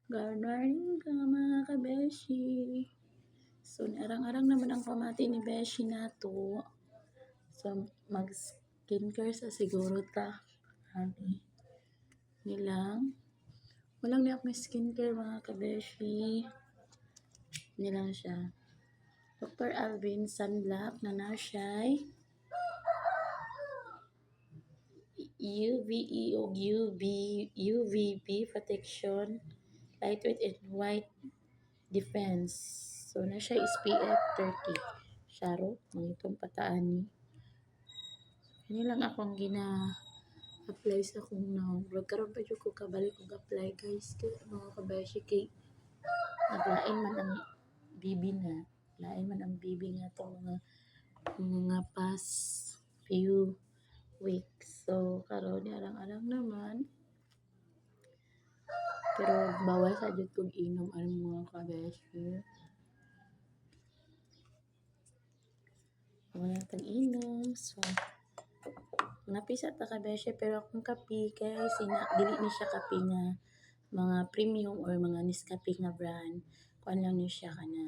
Good morning ka mga kabeshi. So, arang-arang naman ang pamati ni Beshi nato. So, mag-skincare sa siguro ta. Hani. Nilang. Walang niyak may skincare mga kabeshi. Nilang siya. Dr. Alvin Sunblock na siya UVE o UVB protection, lightweight and white defense. So, na siya SPF 30. Sharo, mga itong pataan ni. Yan lang akong apply sa akong vlog. Karoon pa dyan ko kabalik kong apply guys. Kaya mga kabashi kay naglain man ang bibi na. Lain man ang bibi nga itong mga past few weeks. So, karoon arang-arang naman. Pero bawal sa dyan kong inom ang mga kabashi. Wala tang inom. So, napisa ta kabeshi pero akong kape kaya dili ni siya kape nga mga premium or mga Nescafe nga brand. Kuan lang ni siya kana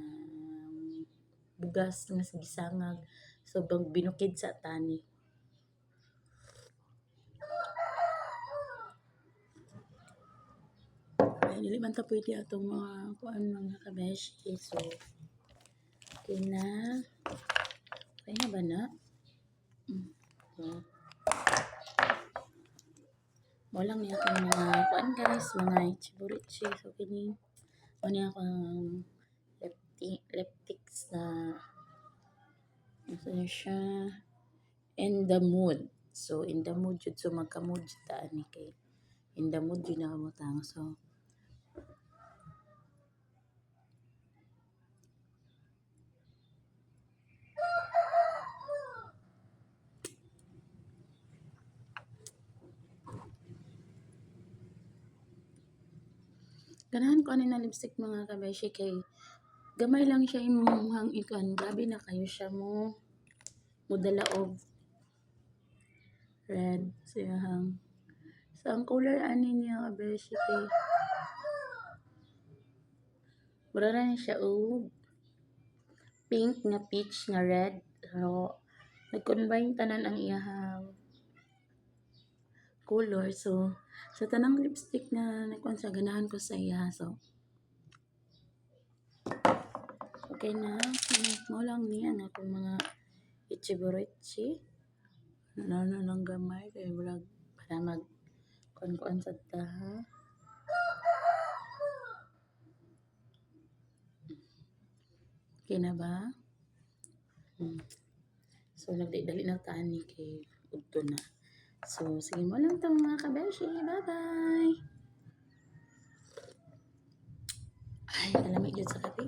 bugas nga gisangag. So, binukid sa tani. Ay, dili man ta pwede atong mga kuan mga kabeshi. So, okay na. Okay na ba na? So, walang niya akong mga kuan guys, mga ichiburichi. So, kini ano akong leptics na ano siya in the mood. So, in the mood yun. So, magka-mood yun taan ni kay. In the mood yun nakamutang. So, ganahan ko ano na lipstick mga kabeshi kay gamay lang siya imuhang ikuan. Grabe na kayo siya mo mudala og red siyang. So, ang color ani niya kabeshi kay mura na siya og pink nga peach nga red. So, nag-combine tanan ang iyahang color. So, sa tanang lipstick na nagkuan sa ganahan ko sa iya. So, okay na. Mo lang niya ang akong mga ichiburichi. Nana lang gamay kay wala para mag kuan sa taha. Okay na ba? So, nagdali na taan ni kay udto na. So, sige mo lang ito mga kabeshi. Bye-bye! Ay, kalamig yun sa kape.